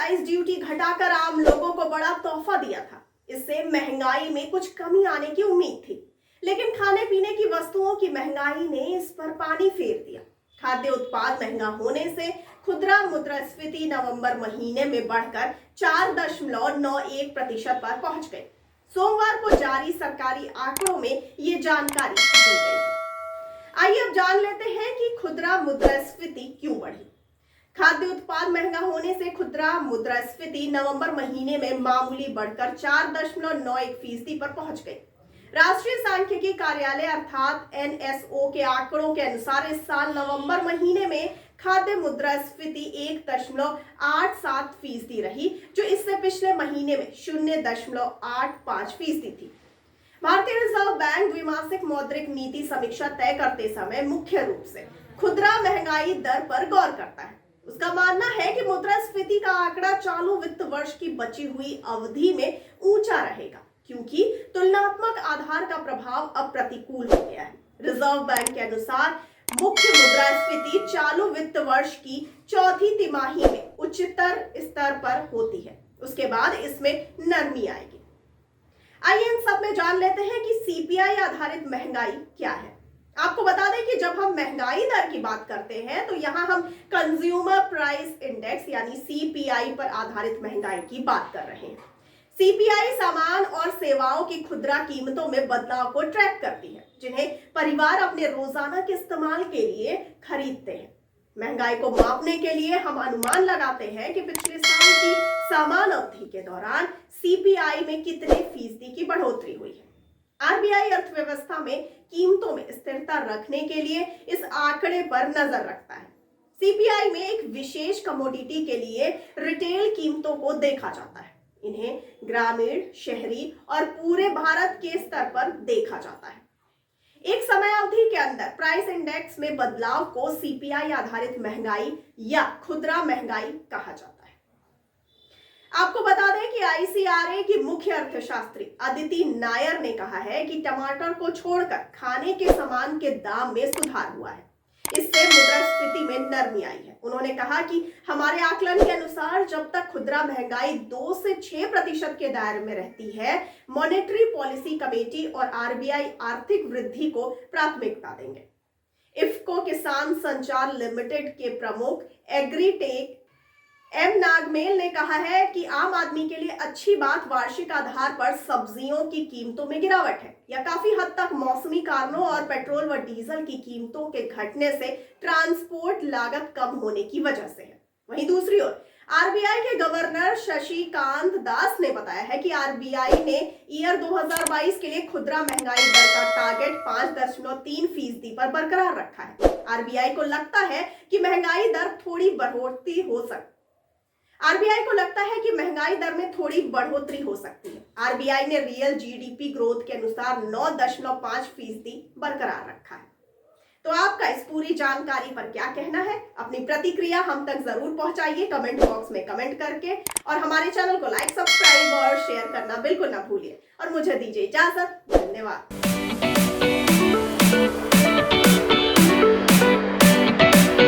Excise duty घटाकर आम लोगों को बड़ा तोहफा दिया था। इससे महंगाई में कुछ कमी आने की उम्मीद थी, लेकिन खाने पीने की वस्तुओं की महंगाई ने इस पर पानी फेर दिया। खाद्य उत्पाद महंगा होने से खुदरा मुद्रास्फीति नवंबर महीने में बढ़कर 4.91% पर पहुंच गई। सोमवार को जारी सरकारी आंकड़ों में ये जानकारी दी गई है। आइए अब जान लेते हैं कि खुदरा मुद्रास्फीति क्यों बढ़ी। खाद्य उत्पाद महंगा होने से खुदरा मुद्रास्फीति नवंबर महीने में मामूली बढ़कर 4.91% पर पहुंच गई। राष्ट्रीय सांख्यिकी कार्यालय अर्थात एनएसओ के आंकड़ों के अनुसार इस साल नवंबर महीने में खाद्य मुद्रास्फीति 1.87% रही, जो इससे पिछले महीने में 0.85% थी। भारतीय रिजर्व बैंक द्विमासिक मौद्रिक नीति समीक्षा तय करते समय मुख्य रूप से खुदरा महंगाई दर पर गौर करता है। उसका मानना है कि मुद्रास्फीति का आंकड़ा चालू वित्त वर्ष की बची हुई अवधि में ऊंचा रहेगा, क्योंकि तुलनात्मक आधार का प्रभाव अब प्रतिकूल हो गया है। रिजर्व बैंक के अनुसार मुख्य मुद्रास्फीति चालू वित्त वर्ष की चौथी तिमाही में उच्चतर स्तर पर होती है, उसके बाद इसमें नरमी आएगी। आइए इन सब में जान लेते हैं कि सीपीआई आधारित महंगाई क्या है। आपको बता दें कि जब हम महंगाई दर की बात करते हैं तो यहाँ हम कंज्यूमर प्राइस इंडेक्स यानी सीपीआई पर आधारित महंगाई की बात कर रहे हैं। सीपीआई सामान और सेवाओं की खुदरा कीमतों में बदलाव को ट्रैक करती है, जिन्हें परिवार अपने रोजाना के इस्तेमाल के लिए खरीदते हैं। महंगाई को मापने के लिए हम अनुमान लगाते हैं कि पिछले साल की समान अवधि के दौरान सीपीआई में कितने फीसदी की बढ़ोतरी हुई है। आरबीआई अर्थव्यवस्था में कीमतों में स्थिरता रखने के लिए इस आंकड़े पर नजर रखता है। सीपीआई में एक विशेष कमोडिटी के लिए रिटेल कीमतों को देखा जाता है। इन्हें ग्रामीण, शहरी और पूरे भारत के स्तर पर देखा जाता है। एक समय अवधि के अंदर प्राइस इंडेक्स में बदलाव को सीपीआई आधारित महंगाई या खुदरा महंगाई कहा जाता है। आपको बता दें कि आईसीआरए की मुख्य अर्थशास्त्री अदिति नायर ने कहा है कि टमाटर को छोड़कर खाने के सामान के दाम में सुधार हुआ है। इससे मुद्रास्फीति में नरमी आई है। उन्होंने कहा कि हमारे आकलन के अनुसार जब तक खुदरा महंगाई 2 से 6% के दायरे में रहती है, मॉनेटरी पॉलिसी कमेटी और आरबीआई आर्थिक वृद्धि को प्राथमिकता देंगे। इफ्को किसान संचार लिमिटेड के प्रमुख एग्रीटेक एम नागमेल ने कहा है कि आम आदमी के लिए अच्छी बात वार्षिक आधार पर सब्जियों की कीमतों में गिरावट है। यह काफी हद तक मौसमी कारणों और पेट्रोल व डीजल की कीमतों के घटने से ट्रांसपोर्ट लागत कम होने की वजह से है। वहीं दूसरी ओर आरबीआई के गवर्नर शशिकांत दास ने बताया है कि आरबीआई ने ईयर 2022 के लिए खुदरा महंगाई दर का टारगेट 5.3% पर बरकरार रखा है। आरबीआई को लगता है कि महंगाई दर में थोड़ी बढ़ोतरी हो सकती है। आरबीआई ने रियल जीडीपी ग्रोथ के अनुसार 9.5% बरकरार रखा है। तो आपका इस पूरी जानकारी पर क्या कहना है? अपनी प्रतिक्रिया हम तक जरूर पहुंचाइए कमेंट बॉक्स में कमेंट करके, और हमारे चैनल को लाइक, सब्सक्राइब और शेयर करना बिल्कुल ना भूलिए। और मुझे दीजिए इजाजत। धन्यवाद।